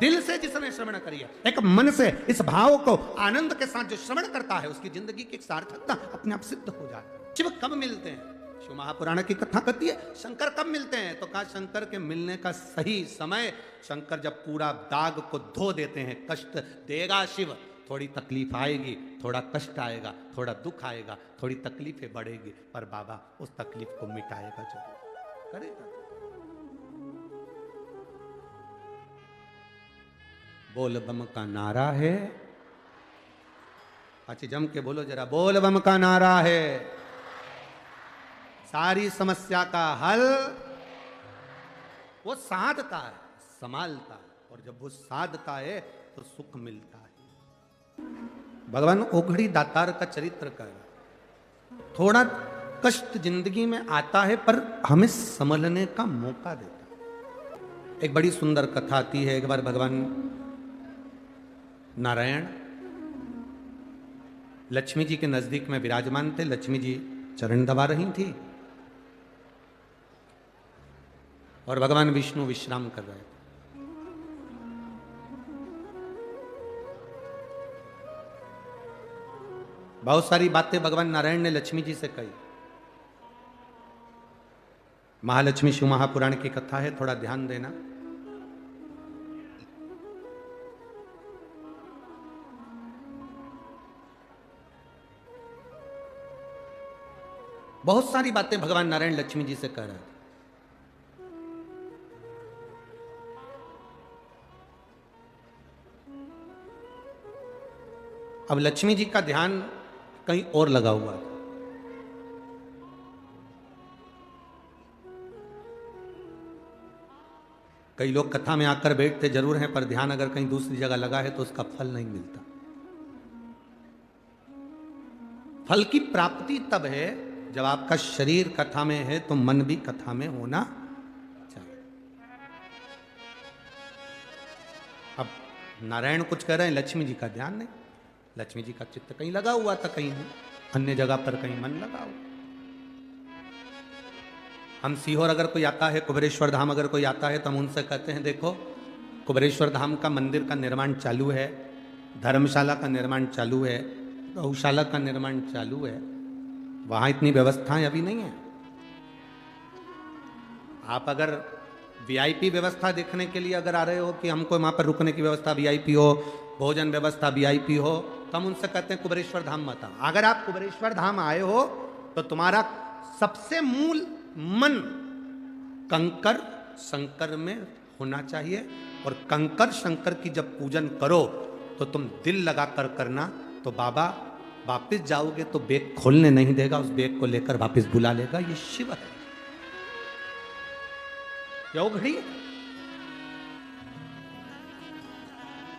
दिल से जिसने श्रवण करी है, एक मन से इस भाव को आनंद के साथ जो श्रवण करता है, उसकी जिंदगी की एक सार्थकता अपने आप सिद्ध हो जाती है। शिव कब मिलते हैं? शिव महापुराण की कथा कहती है शंकर कब मिलते हैं, तो कहा शंकर के मिलने का सही समय, शंकर जब पूरा दाग को धो देते हैं। कष्ट देगा शिव, थोड़ी तकलीफ आएगी, थोड़ा कष्ट आएगा, थोड़ा दुख आएगा, थोड़ी तकलीफें बढ़ेगी, पर बाबा उस तकलीफ को मिटाएगा जरूर, करेगा। बोल बम का नारा है, अच्छी जम के बोलो जरा, बोल बम का नारा है, सारी समस्या का हल वो साधता है, संभालता है, और जब वो साधता है तो सुख मिलता है। भगवान ओघड़ी दातार का चरित्र कर, थोड़ा कष्ट जिंदगी में आता है पर हमें संभलने का मौका देता है। एक बड़ी सुंदर कथा आती है। एक बार भगवान नारायण लक्ष्मी जी के नजदीक में विराजमान थे। लक्ष्मी जी चरण दबा रही थी और भगवान विष्णु विश्राम कर रहे थे। बहुत सारी बातें भगवान नारायण ने लक्ष्मी जी से कही। महालक्ष्मी शिव महापुराण की कथा है, थोड़ा ध्यान देना। बहुत सारी बातें भगवान नारायण लक्ष्मी जी से कह रहे थे। अब लक्ष्मी जी का ध्यान कहीं और लगा हुआ था। कई लोग कथा में आकर बैठते जरूर हैं, पर ध्यान अगर कहीं दूसरी जगह लगा है तो उसका फल नहीं मिलता। फल की प्राप्ति तब है जब आपका शरीर कथा में है तो मन भी कथा में होना चाहिए। अब नारायण कुछ कह रहे हैं, लक्ष्मी जी का ध्यान नहीं। लक्ष्मी जी का चित्त कहीं लगा हुआ था, कहीं अन्य जगह पर कहीं मन लगा हुआ। हम सीहोर अगर कोई आता है, कुबेरेश्वर धाम अगर कोई आता है, तो हम उनसे कहते हैं देखो कुबेरेश्वर धाम का मंदिर का निर्माण चालू है, धर्मशाला का निर्माण चालू है, गौशाला का निर्माण चालू है, वहां इतनी व्यवस्थाएं अभी नहीं है। आप अगर वीआईपी व्यवस्था देखने के लिए अगर आ रहे हो कि हमको वहां पर रुकने की व्यवस्था वीआईपी हो, भोजन व्यवस्था वीआईपी हो, तो हम उनसे कहते हैं कुबेरेश्वर धाम मत आओ। अगर आप कुबेरेश्वर धाम आए हो तो तुम्हारा सबसे मूल मन कंकर शंकर में होना चाहिए, और कंकर शंकर की जब पूजन करो तो तुम दिल लगा कर करना, तो बाबा वापिस जाओगे तो बैग खोलने नहीं देगा, उस बैग को लेकर वापिस बुला लेगा। ये शिव है, यो घड़ी।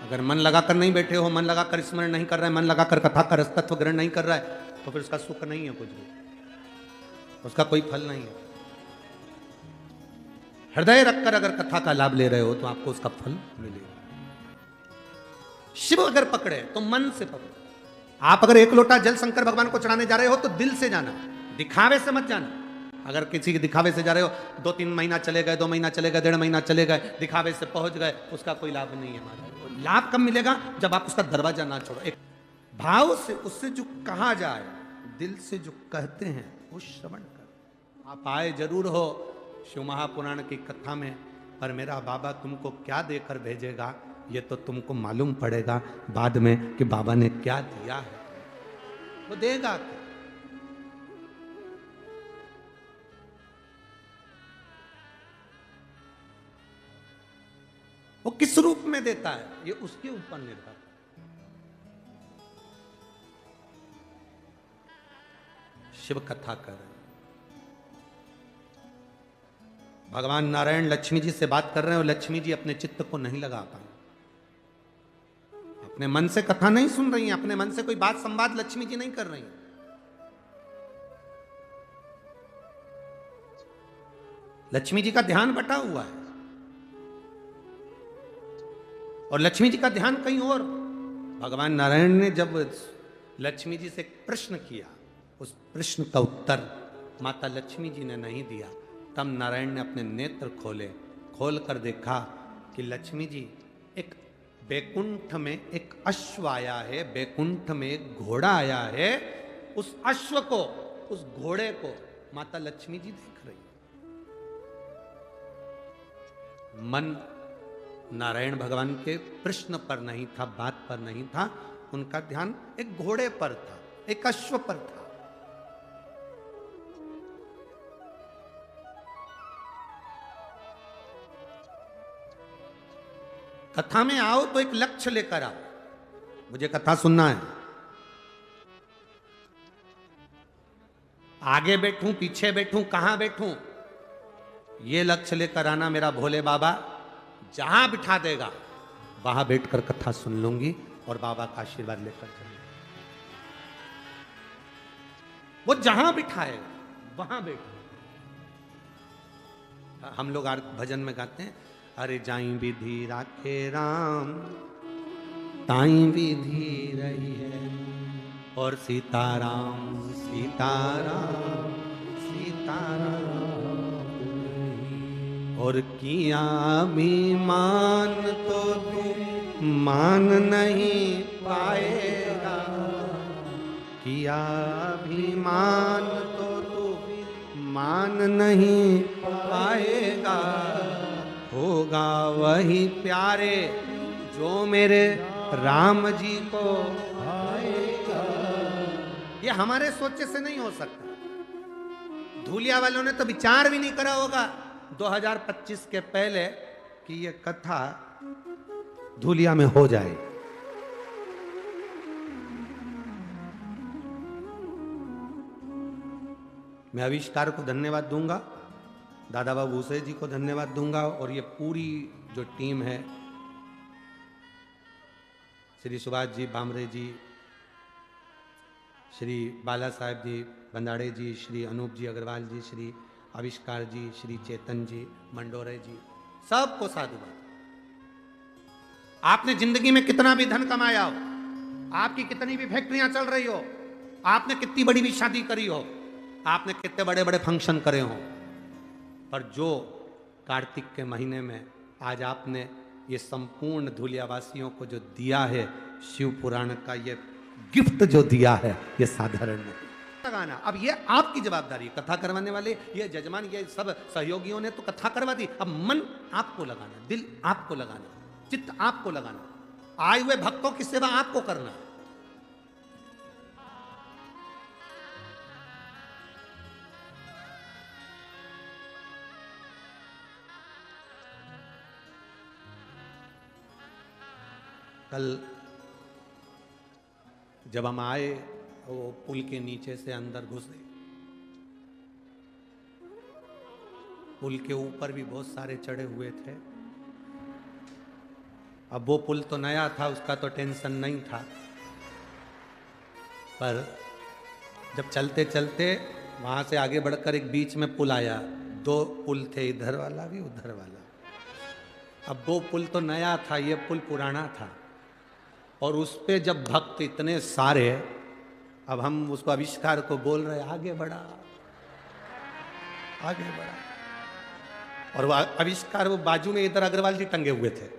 अगर मन लगाकर नहीं बैठे हो, मन लगाकर स्मरण नहीं कर रहे हैं, मन लगाकर कथा का रसतत्व ग्रहण नहीं कर रहा है, तो फिर उसका सुख नहीं है, कुछ भी उसका कोई फल नहीं है। हृदय रखकर अगर कथा का लाभ ले रहे हो तो आपको उसका फल मिलेगा। शिव अगर पकड़े तो मन से पकड़ो। आप अगर एक लोटा जल शंकर भगवान को चढ़ाने जा रहे हो तो दिल से जाना, दिखावे से मत जाना। अगर किसी के दिखावे से जा रहे हो, 2-3 महीना चले गए, 2 महीना चले गए, 1.5 महीना चले गए, दिखावे से पहुंच गए, उसका कोई लाभ नहीं है हमारा। लाभ कब मिलेगा? जब आप उसका दरवाजा ना छोड़ो। एक भाव से उससे जो कहा जाए, दिल से जो कहते हैं वो श्रवण कर। आप आए जरूर हो शिव महापुराण की कथा में, पर मेरा बाबा तुमको क्या देकर भेजेगा ये तो तुमको मालूम पड़ेगा बाद में कि बाबा ने क्या दिया है, वो देगा। वो किस रूप में देता है ये उसके ऊपर निर्भर। शिव कथा कर भगवान नारायण लक्ष्मी जी से बात कर रहे हैं और लक्ष्मी जी अपने चित्त को नहीं लगा पाए, अपने मन से कथा नहीं सुन रही हैं, अपने मन से कोई बात संवाद लक्ष्मी जी नहीं कर रही हैं। लक्ष्मी जी का ध्यान बटा हुआ है और लक्ष्मी जी का ध्यान कहीं और। भगवान नारायण ने जब लक्ष्मी जी से एक प्रश्न किया, उस प्रश्न का उत्तर माता लक्ष्मी जी ने नहीं दिया, तब नारायण ने अपने नेत्र खोले, खोल कर देखा कि लक्ष्मी जी एक बैकुंठ में एक अश्व आया है, बैकुंठ में एक घोड़ा आया है। उस अश्व को, उस घोड़े को माता लक्ष्मी जी देख रही। मन नारायण भगवान के प्रश्न पर नहीं था, बात पर नहीं था, उनका ध्यान एक घोड़े पर था, एक अश्व पर था। कथा में आओ तो एक लक्ष्य लेकर आओ, मुझे कथा सुनना है। आगे बैठूं, पीछे बैठूं, कहां बैठूं, ये लक्ष्य लेकर आना मेरा भोले बाबा। जहां बिठा देगा वहां बैठकर कथा सुन लूंगी और बाबा का आशीर्वाद लेकर चलूंगी। वो जहां बिठाएगा वहां बैठ। हम लोग भजन में गाते हैं, अरे जाई विधि राखे राम, ताई विधि रही है, और सीताराम सीताराम सीताराम, और किया अभिमान तो तू मान नहीं पाएगा, किया अभिमान तो तू मान नहीं पाएगा, होगा वही प्यारे जो मेरे राम जी को आएगा। ये हमारे सोचे से नहीं हो सकता। धूलिया वालों ने तो विचार भी नहीं करा होगा 2025 के पहले कि ये कथा धूलिया में हो जाए। मैं आविष्कार को धन्यवाद दूंगा, दादा बाबू भूसे जी को धन्यवाद दूंगा, और ये पूरी जो टीम है, श्री सुभाष जी बामरे जी, श्री बाला साहेब जी बंदाड़े जी, श्री अनूप जी अग्रवाल जी, श्री आविष्कार जी, श्री चेतन जी मंडोरे जी, सबको साधुवाद। आपने जिंदगी में कितना भी धन कमाया हो, आपकी कितनी भी फैक्ट्रियां चल रही हो, आपने कितनी बड़ी भी शादी करी हो, आपने कितने बड़े बड़े फंक्शन करे हो, पर जो कार्तिक के महीने में आज आपने ये संपूर्ण धूलियावासियों को जो दिया है, शिव पुराण का ये गिफ्ट जो दिया है, ये साधारण नहीं लगाना। अब ये आपकी जवाबदारी, कथा करवाने वाले ये जजमान, ये सब सहयोगियों ने तो कथा करवा दी, अब मन आपको लगाना, दिल आपको लगाना, चित्त आपको लगाना, आए हुए भक्तों की सेवा आपको करना। कल जब हम आए, वो पुल के नीचे से अंदर घुसे, पुल के ऊपर भी बहुत सारे चढ़े हुए थे। अब वो पुल तो नया था, उसका तो टेंशन नहीं था, पर जब चलते चलते वहां से आगे बढ़कर एक बीच में पुल आया, दो पुल थे, इधर वाला भी उधर वाला। अब वो पुल तो नया था, ये पुल पुराना था, और उस पे जब भक्त इतने सारे, अब हम उसको आविष्कार को बोल रहे आगे बढ़ा आगे बढ़ा, और वो आविष्कार वो बाजू में इधर अग्रवाल जी टंगे हुए थे,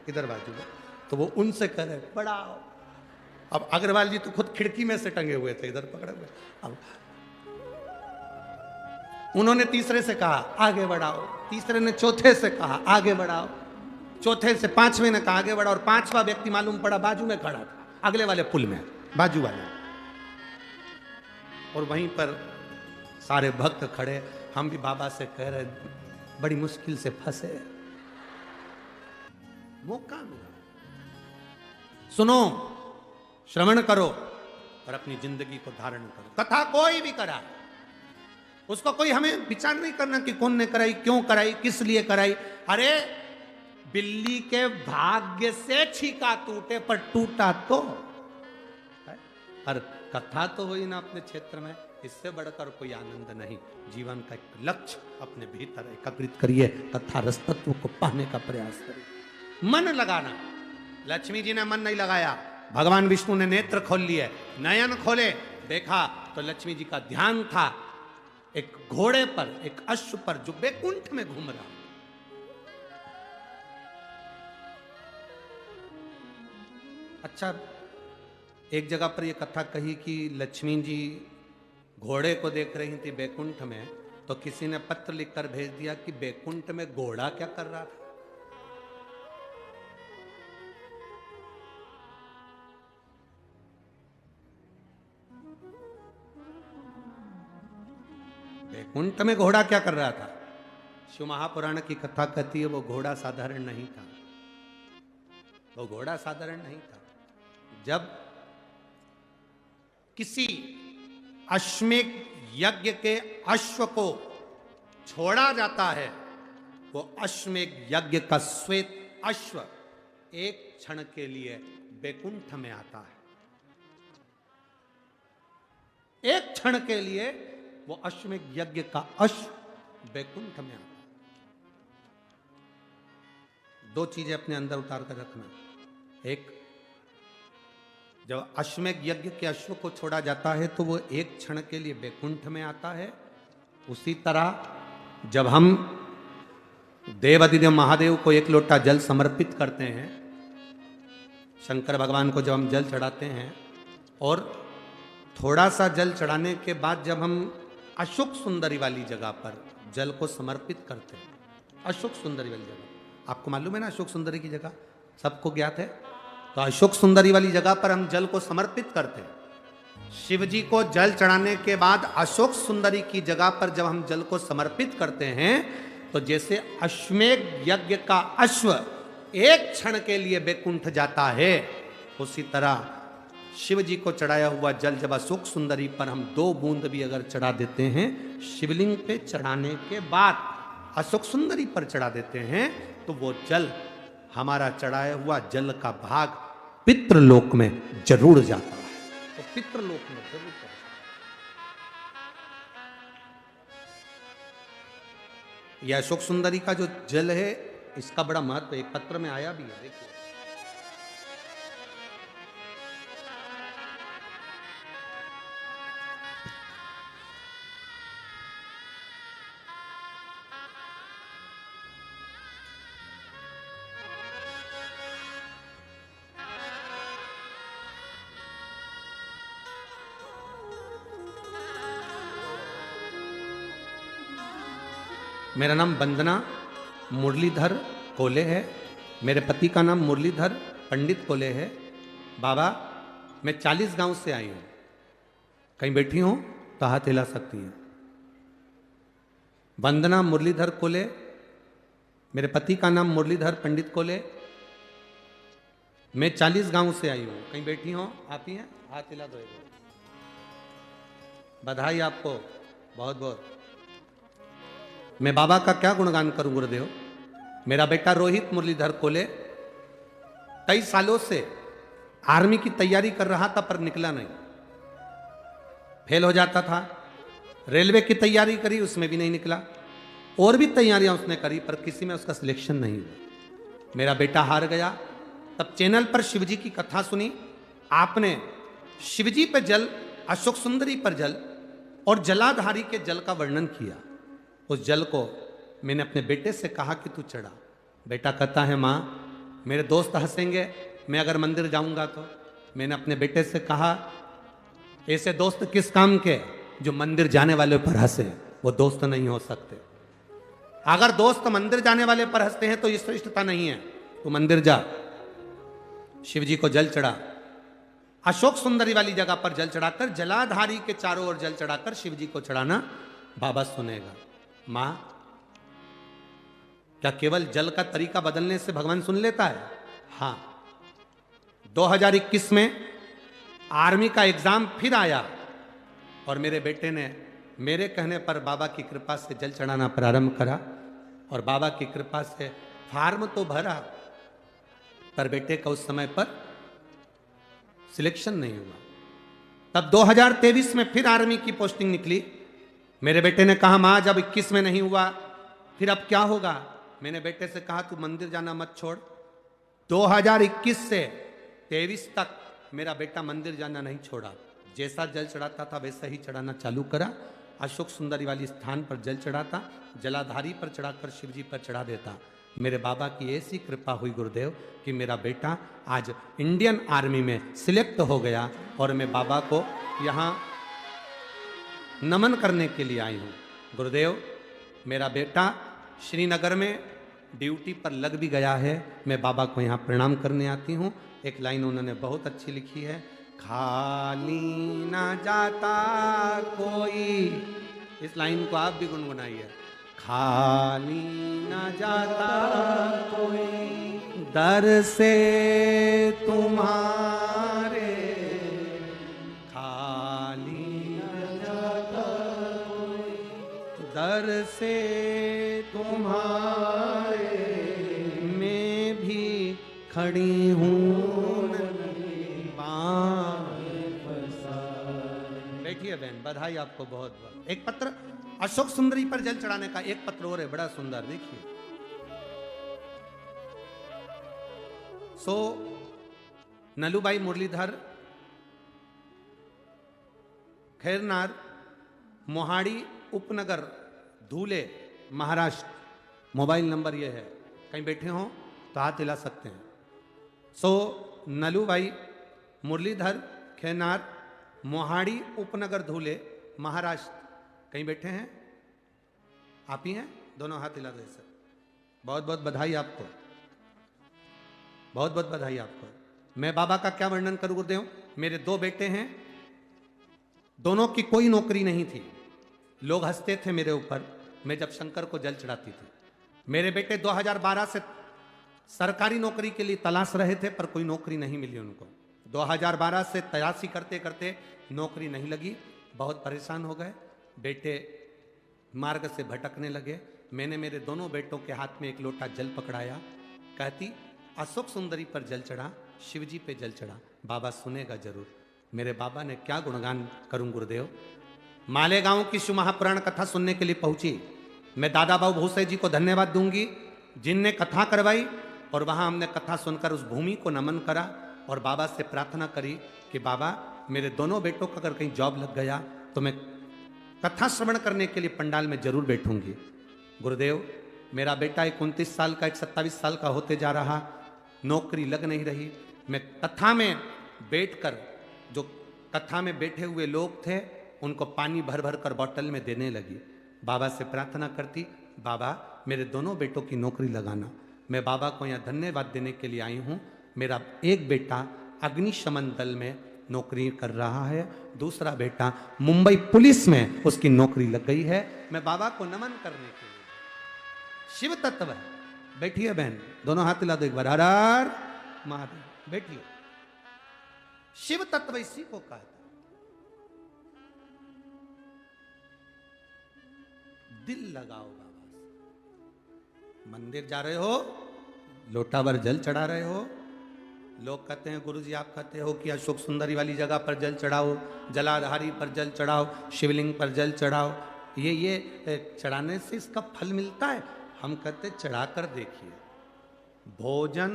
इधर बाजू में, तो वो उनसे कह रहे बढ़ाओ। अब अग्रवाल जी तो खुद खिड़की में से टंगे हुए थे, इधर पकड़े हुए। अब उन्होंने तीसरे से कहा आगे बढ़ाओ, तीसरे ने चौथे से कहा आगे बढ़ाओ, चौथे से पांचवें ने कहा आगे बढ़ा, और पांचवा व्यक्ति मालूम पड़ा बाजू में खड़ा था, अगले वाले पुल में, बाजू वाले। और वहीं पर सारे भक्त खड़े, हम भी बाबा से कह रहे, बड़ी मुश्किल से फंसे, मौका मिला, सुनो, श्रवण करो और अपनी जिंदगी को धारण करो। कथा कोई भी करा, उसको कोई हमें विचार नहीं करना कि कौन ने कराई, क्यों कराई, किस लिए कराई। अरे बिल्ली के भाग्य से छीका टूटे, पर टूटा तो, और कथा तो हुई ना अपने क्षेत्र में, इससे बढ़कर कोई आनंद नहीं। जीवन का एक लक्ष्य अपने भीतर एकत्रित करिए, कथा रस तत्व को पाने का प्रयास करिए, मन लगाना। लक्ष्मी जी ने मन नहीं लगाया, भगवान विष्णु ने नेत्र खोल लिए, नयन खोले, देखा तो लक्ष्मी जी का ध्यान था एक घोड़े पर, एक अश्व पर, जो बैकुंठ में घूम रहा। अच्छा, एक जगह पर यह कथा कही कि लक्ष्मी जी घोड़े को देख रही थी बैकुंठ में, तो किसी ने पत्र लिखकर भेज दिया कि बैकुंठ में घोड़ा क्या कर रहा था। बैकुंठ में घोड़ा क्या कर रहा था? शिव महापुराण की कथा कहती है वो घोड़ा साधारण नहीं था, वो घोड़ा साधारण नहीं था। जब किसी अश्वमेध यज्ञ के अश्व को छोड़ा जाता है, वो अश्वमेध यज्ञ का श्वेत अश्व एक क्षण के लिए बैकुंठ में आता है। एक क्षण के लिए वो अश्वमेध यज्ञ का अश्व बैकुंठ में आता है। दो चीजें अपने अंदर उतार कर रखना। एक, जब अश्वमेध यज्ञ के अश्व को छोड़ा जाता है तो वो एक क्षण के लिए बैकुंठ में आता है। उसी तरह जब हम देवाधिदेव महादेव को एक लोटा जल समर्पित करते हैं, शंकर भगवान को जब हम जल चढ़ाते हैं और थोड़ा सा जल चढ़ाने के बाद जब हम अशोक सुंदरी वाली जगह पर जल को समर्पित करते हैं, अशोक सुंदरी वाली जगह आपको मालूम है ना, अशोक सुंदरी की जगह सबको ज्ञात है। तो अशोक सुंदरी वाली जगह पर हम जल को समर्पित करते हैं। शिव जी को जल चढ़ाने के बाद अशोक सुंदरी की जगह पर जब हम जल को समर्पित करते हैं तो जैसे अश्वमेध यज्ञ का अश्व एक क्षण के लिए बैकुंठ जाता है, उसी तरह शिव जी को चढ़ाया हुआ जल जब अशोक सुंदरी पर हम 2 बूंद भी अगर चढ़ा देते हैं, शिवलिंग पे चढ़ाने के बाद अशोक सुंदरी पर चढ़ा देते हैं, तो वो जल हमारा चढ़ाया हुआ जल का भाग पितृलोक में जरूर जाता है। तो पितृलोक में जरूर जाता है। यह अशोक सुंदरी का जो जल है, इसका बड़ा महत्व एक पत्र में आया भी है, देखिए। मेरा नाम वंदना मुरलीधर कोले है। मेरे पति का नाम मुरलीधर पंडित कोले है। बाबा, मैं 40 गांव से आई हूं। कहीं बैठी हूं तो हाथ हिला सकती हैं। वंदना मुरलीधर कोले, मेरे पति का नाम मुरलीधर पंडित कोले। मैं 40 गांव से आई हूं। कहीं बैठी हो, आती हैं, हाथ हिला दो। बधाई आपको बहुत बहुत। मैं बाबा का क्या गुणगान करूं गुरुदेव। मेरा बेटा रोहित मुरलीधर कोले कई सालों से आर्मी की तैयारी कर रहा था पर निकला नहीं, फेल हो जाता था। रेलवे की तैयारी करी, उसमें भी नहीं निकला। और भी तैयारियां उसने करी पर किसी में उसका सिलेक्शन नहीं हुआ। मेरा बेटा हार गया। तब चैनल पर शिवजी की कथा सुनी। आपने शिवजी पे जल, अशोक सुंदरी पर जल और जलाधारी के जल का वर्णन किया। उस जल को मैंने अपने बेटे से कहा कि तू चढ़ा। बेटा कहता है, माँ मेरे दोस्त हंसेंगे मैं अगर मंदिर जाऊंगा तो। मैंने अपने बेटे से कहा, ऐसे दोस्त किस काम के जो मंदिर जाने वाले पर हंसे, वो दोस्त नहीं हो सकते। अगर दोस्त मंदिर जाने वाले पर हंसते हैं तो ये श्रेष्ठता नहीं है। तू मंदिर जा। शिव जी को जल चढ़ा। अशोक सुंदरी वाली जगह पर जल चढ़ाकर, जलाधारी के चारों ओर जल चढ़ाकर शिव जी को चढ़ाना। बाबा सुनेगा। मां, क्या केवल जल का तरीका बदलने से भगवान सुन लेता है? हां। 2021 में आर्मी का एग्जाम फिर आया और मेरे बेटे ने मेरे कहने पर बाबा की कृपा से जल चढ़ाना प्रारंभ करा और बाबा की कृपा से फार्म तो भरा पर बेटे का उस समय पर सिलेक्शन नहीं हुआ। तब 2023 में फिर आर्मी की पोस्टिंग निकली। मेरे बेटे ने कहा, मां जब 21 में नहीं हुआ फिर अब क्या होगा? मैंने बेटे से कहा, तू मंदिर जाना मत छोड़। 2021 से 23 तक मेरा बेटा मंदिर जाना नहीं छोड़ा। जैसा जल चढ़ाता था वैसा ही चढ़ाना चालू करा। अशोक सुंदरी वाली स्थान पर जल चढ़ाता, जलाधारी पर चढ़ाकर शिव जी पर चढ़ा देता। मेरे बाबा की ऐसी कृपा हुई गुरुदेव कि मेरा बेटा आज इंडियन आर्मी में सिलेक्ट हो गया और मैं बाबा को यहाँ नमन करने के लिए आई हूँ। गुरुदेव, मेरा बेटा श्रीनगर में ड्यूटी पर लग भी गया है, मैं बाबा को यहाँ प्रणाम करने आती हूँ। एक लाइन उन्होंने बहुत अच्छी लिखी है, खाली ना जाता कोई। इस लाइन को आप भी गुनगुनाइए। खाली ना जाता कोई दर से तुम्हारे, खाली ना जाता कोई दर से तुम्हारे, मैं भी खड़ी हूँ। बैठिए बहन, बधाई आपको बहुत बहुत। एक पत्र अशोक सुंदरी पर जल चढ़ाने का, एक पत्र और है बड़ा सुंदर, देखिए। सो नलूबाई मुरलीधर, खैरनार, मोहाड़ी उपनगर, धूले, महाराष्ट्र। मोबाइल नंबर ये है, कहीं बैठे हो तो हाथ हिला सकते हैं। सो नलूबाई मुरलीधर, खैरनार, मोहाड़ी उपनगर, धूले, महाराष्ट्र। कहीं बैठे हैं? आप ही हैं? दोनों हाथ हिला दे सर। बहुत बहुत बधाई आपको, बहुत बहुत बधाई आपको। मैं बाबा का क्या वर्णन करूं गुरुदेव। मेरे दो बेटे हैं, दोनों की कोई नौकरी नहीं थी। लोग हंसते थे मेरे ऊपर मैं जब शंकर को जल चढ़ाती थी। मेरे बेटे 2012 से सरकारी नौकरी के लिए तलाश रहे थे, पर कोई नौकरी नहीं मिली उनको। 2012 से तलाशी करते करते नौकरी नहीं लगी, बहुत परेशान हो गए। बेटे मार्ग से भटकने लगे। मैंने मेरे दोनों बेटों के हाथ में एक लोटा जल पकड़ाया, कहती अशोक सुंदरी पर जल चढ़ा, शिवजी पे जल चढ़ा, बाबा सुनेगा जरूर। मेरे बाबा ने क्या गुणगान करूं गुरुदेव। मालेगांव की शिव महापुराण कथा सुनने के लिए पहुंची। मैं दादा बाबू भूसे जी को धन्यवाद दूंगी जिनने कथा करवाई, और वहां हमने कथा सुनकर उस भूमि को नमन करा और बाबा से प्रार्थना करी कि बाबा मेरे दोनों बेटों का अगर कहीं जॉब लग गया तो मैं कथा श्रवण करने के लिए पंडाल में जरूर बैठूंगी। गुरुदेव, मेरा बेटा एक 29 साल का, एक 27 साल का होते जा रहा, नौकरी लग नहीं रही। मैं कथा में बैठकर, जो कथा में बैठे हुए लोग थे उनको पानी भर भर कर बोतल में देने लगी। बाबा से प्रार्थना करती, बाबा मेरे दोनों बेटों की नौकरी लगाना। मैं बाबा को यहाँ धन्यवाद देने के लिए आई हूँ। मेरा एक बेटा अग्निशमन दल में नौकरी कर रहा है, दूसरा बेटा मुंबई पुलिस में उसकी नौकरी लग गई है। मैं बाबा को नमन करने के लिए। शिव तत्व है। बैठिए बहन, दोनों हाथ हिला दो एक बार, हर हर महादेव। बैठिए। शिव तत्व इसी को कहता है। दिल लगाओ बाबा से। मंदिर जा रहे हो, लोटा भर जल चढ़ा रहे हो, लोग कहते हैं गुरुजी आप कहते हो कि अशोक सुंदरी वाली जगह पर जल चढ़ाओ, जलाधारी पर जल चढ़ाओ, शिवलिंग पर जल चढ़ाओ, ये चढ़ाने से इसका फल मिलता है। हम कहते चढ़ा कर देखिए। भोजन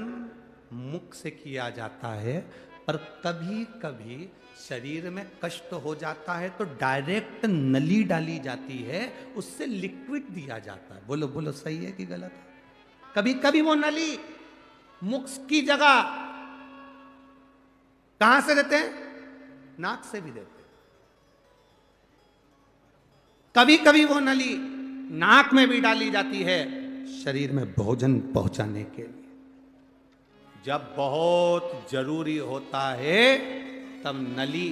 मुख से किया जाता है, पर कभी कभी शरीर में कष्ट हो जाता है तो डायरेक्ट नली डाली जाती है, उससे लिक्विड दिया जाता है। बोलो बोलो, सही है कि गलत है? कभी कभी वो नली मुख की जगह कहां से देते हैं? नाक से भी देते हैं। कभी कभी वो नली नाक में भी डाली जाती है, शरीर में भोजन पहुंचाने के लिए। जब बहुत जरूरी होता है तब नली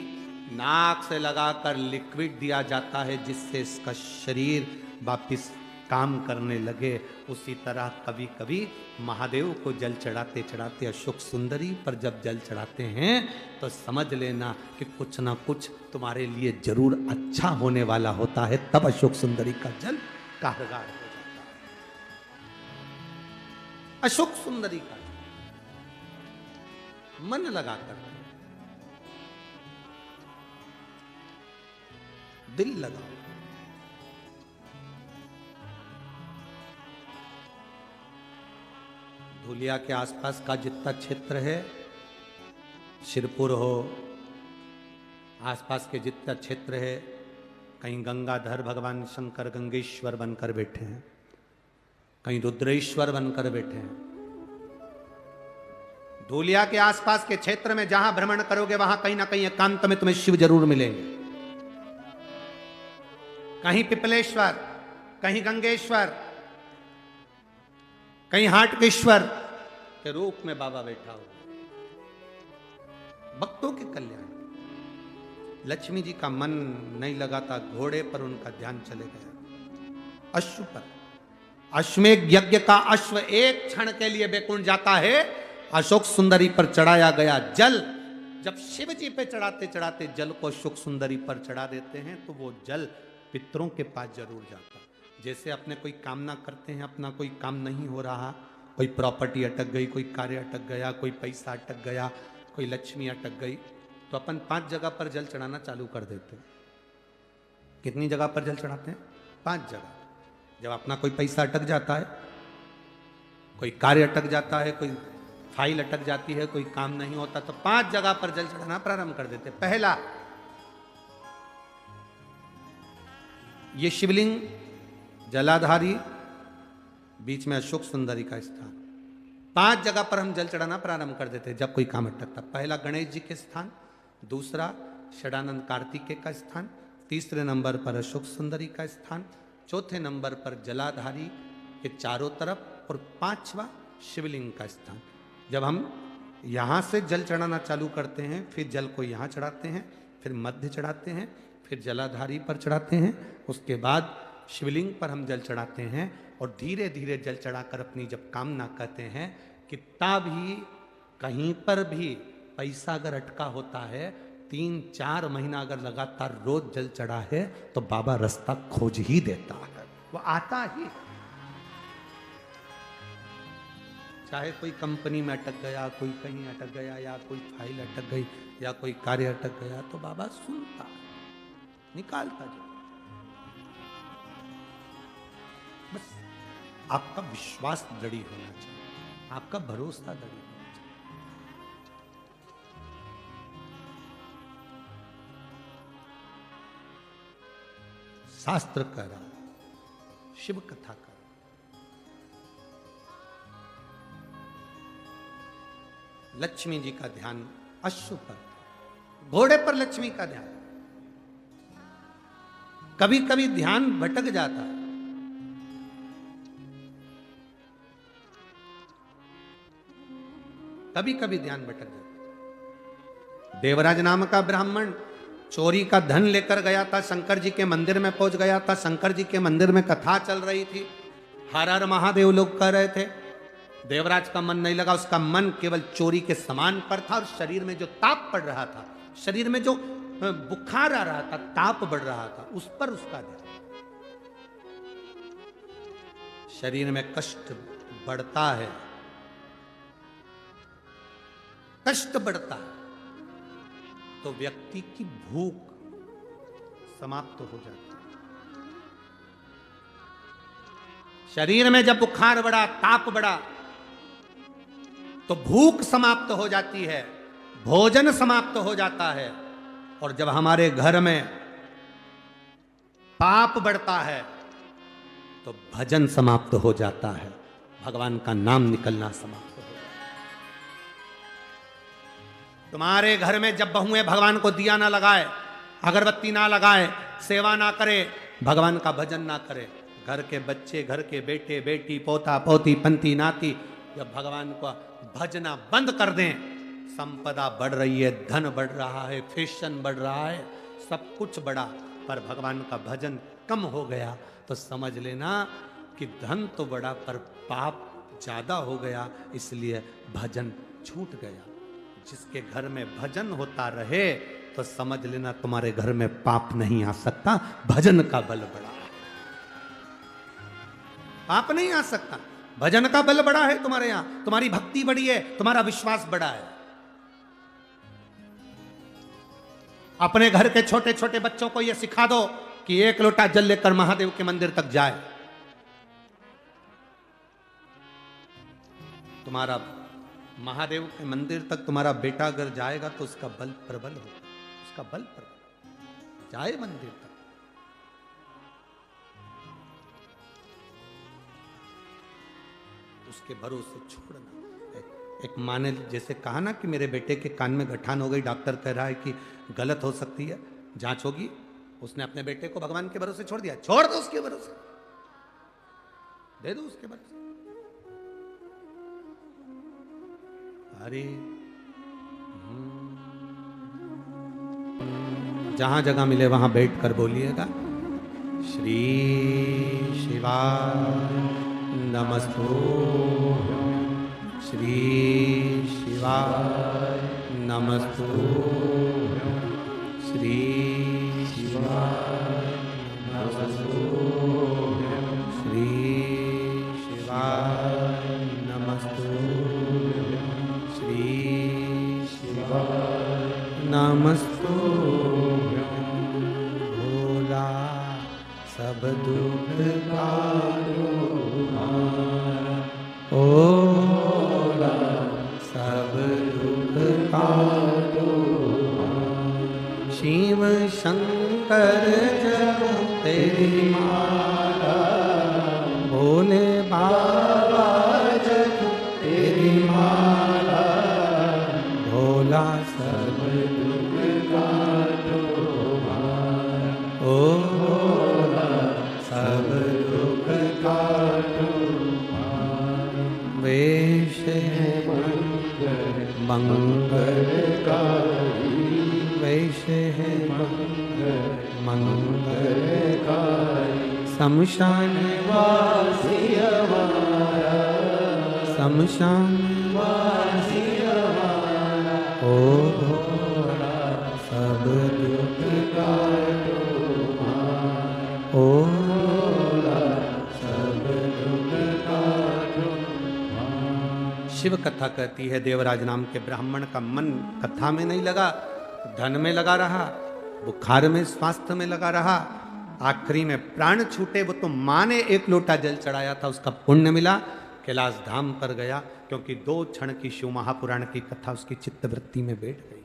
नाक से लगाकर लिक्विड दिया जाता है, जिससे इसका शरीर वापिस काम करने लगे। उसी तरह कभी कभी महादेव को जल चढ़ाते चढ़ाते अशोक सुंदरी पर जब जल चढ़ाते हैं तो समझ लेना कि कुछ ना कुछ तुम्हारे लिए जरूर अच्छा होने वाला होता है। तब अशोक सुंदरी का जल कारगर हो जाता है। अशोक सुंदरी का मन लगाकर, दिल लगाओ। धुलिया के आसपास का जितना क्षेत्र है, शिरपुर हो, आसपास के जितना क्षेत्र है, कहीं गंगाधर भगवान शंकर गंगेश्वर बनकर बैठे हैं। कहीं रुद्रेश्वर बनकर बैठे हैं। धूलिया के आसपास के क्षेत्र में जहां भ्रमण करोगे वहां कहीं ना कहीं एकांत में तुम्हें शिव जरूर मिलेंगे। कहीं पिपलेश्वर, कहीं गंगेश्वर, कहीं हाटकेश्वर के रूप में बाबा बैठा हो। भक्तों के कल्याण। लक्ष्मी जी का मन नहीं लगाता, घोड़े पर उनका ध्यान चले गया। अश्व पर, अश्वमेध यज्ञ का अश्व एक क्षण के लिए बैकुंठ जाता है। अशोक सुंदरी पर चढ़ाया गया जल, जब शिव जी पे चढ़ाते चढ़ाते जल को अशोक सुंदरी पर चढ़ा देते हैं तो वो जल पितरों के पास जरूर जाता। जैसे अपने कोई कामना करते हैं, अपना कोई काम नहीं हो रहा, कोई प्रॉपर्टी अटक गई, कोई कार्य अटक गया, कोई पैसा अटक गया, कोई लक्ष्मी अटक गई, तो अपन 5 जगह पर जल चढ़ाना चालू कर देते हैं। कितनी जगह पर जल चढ़ाते हैं? 5 जगह। जब अपना कोई पैसा अटक जाता है, कोई कार्य अटक जाता है, कोई फाइल अटक जाती है, कोई काम नहीं होता, तो 5 जगह पर जल चढ़ाना प्रारंभ कर देते। पहला, ये शिवलिंग जलाधारी, बीच में अशोक सुंदरी का स्थान। 5 जगह पर हम जल चढ़ाना प्रारंभ कर देते जब कोई काम अटकता। पहला गणेश जी के स्थान, दूसरा षडानंद कार्तिकेय का स्थान, तीसरे नंबर पर अशोक सुंदरी का स्थान, चौथे नंबर पर जलाधारी के चारों तरफ, और 5वां शिवलिंग का स्थान। जब हम यहाँ से जल चढ़ाना चालू करते हैं, फिर जल को यहाँ चढ़ाते हैं, फिर मध्य चढ़ाते हैं, फिर जलाधारी पर चढ़ाते हैं, उसके बाद शिवलिंग पर हम जल चढ़ाते हैं, और धीरे धीरे जल चढ़ाकर अपनी जब कामना कहते हैं, कितना भी कहीं पर भी पैसा अगर अटका होता है, 3-4 महीना अगर लगातार रोज जल चढ़ा है तो बाबा रास्ता खोज ही देता है, वो आता ही। चाहे कोई कंपनी में अटक गया, कोई कहीं अटक गया, या कोई फाइल अटक गई, या कोई कार्य अटक गया, तो बाबा सुनता, निकालता जाए। बस आपका विश्वास दृढ़ होना चाहिए, आपका भरोसा दृढ़ होना चाहिए। शास्त्र कह रहा, शिव कथा कर, लक्ष्मी जी का ध्यान अश्व पर, घोड़े पर लक्ष्मी का ध्यान। कभी कभी ध्यान भटक जाता है। कभी कभी ध्यान भटक जाता है। देवराज नाम का ब्राह्मण चोरी का धन लेकर गया था, शंकर जी के मंदिर में पहुंच गया था। शंकर जी के मंदिर में कथा चल रही थी, हर हर महादेव लोग कह रहे थे। देवराज का मन नहीं लगा, उसका मन केवल चोरी के सामान पर था, और शरीर में जो ताप पड़ रहा था, शरीर में जो बुखार आ रहा था, ताप बढ़ रहा था, उस पर उसका ध्यान। शरीर में कष्ट बढ़ता है, कष्ट बढ़ता है तो व्यक्ति की भूख समाप्त हो जाती है। शरीर में जब बुखार बढ़ा, ताप बढ़ा, तो भूख समाप्त हो जाती है, भोजन समाप्त हो जाता है। और जब हमारे घर में पाप बढ़ता है तो भजन समाप्त हो जाता है, भगवान का नाम निकलना समाप्त हो जाता है। तुम्हारे घर में जब बहुएं भगवान को दिया ना लगाए, अगरबत्ती ना लगाए, सेवा ना करे, भगवान का भजन ना करे, घर के बच्चे, घर के बेटे बेटी, पोता पोती, पंती नाती जब भगवान को भजना बंद कर दें, संपदा बढ़ रही है, धन बढ़ रहा है, फैशन बढ़ रहा है, सब कुछ बढ़ा, पर भगवान का भजन कम हो गया, तो समझ लेना कि धन तो बढ़ा पर पाप ज्यादा हो गया, इसलिए भजन छूट गया। जिसके घर में भजन होता रहे तो समझ लेना तुम्हारे घर में पाप नहीं आ सकता, भजन का बल बढ़ा है। पाप नहीं आ सकता, भजन का बल बढ़ा है तुम्हारे यहां, तुम्हारी भक्ति बढ़ी है, तुम्हारा विश्वास बढ़ा है। अपने घर के छोटे छोटे बच्चों को यह सिखा दो कि 1 लोटा जल लेकर महादेव के मंदिर तक जाए। तुम्हारा महादेव के मंदिर तक तुम्हारा बेटा अगर जाएगा तो उसका बल प्रबल होगा, उसका बल प्रबल जाए मंदिर तक। उसके भरोसे छोड़ना। एक माँ ने जैसे कहा ना कि मेरे बेटे के कान में गठान हो गई, डॉक्टर कह रहा है कि गलत हो सकती है, जांच होगी, उसने अपने बेटे को भगवान के भरोसे छोड़ दिया। छोड़ दो उसके भरोसे, दे दो उसके भरोसे। अरे जहां जगह मिले वहां बैठ कर बोलिएगा, श्री शिवाय नमस्तु, श्री शिवाय नमस्तु, श्री शिवाय नमस्तु, श्री शिवाय नमस्तु, श्री शिवाय नमस्तु। भोला सब दुख काटो हमारा, ओ भोला सब दुख काटो हमारा। शिव शंकर जप तेरी माला, भोले बाबा जप तेरी माला, भोला सब दुख काटो हमारा, ओ भोला सब दुख काटो हमारा। वेश है मंगलकारी, वेश है मंगलकारी, शमशान वासी हमारा, शमशान वासी हमारा, ओ भोला सब दुख काटो हमारा, ओ भोला सब दुख काटो हमारा। शिव कथा कहती है देवराज नाम के ब्राह्मण का मन कथा में नहीं लगा, धन में लगा रहा, बुखार में, स्वास्थ्य में लगा रहा, आखिरी में प्राण छूटे। वो तो माँ ने एक लोटा जल चढ़ाया था, उसका पुण्य मिला, कैलाश धाम पर गया, क्योंकि 2 क्षण की शिव महापुराण की कथा उसकी चित्तवृत्ति में बैठ गई।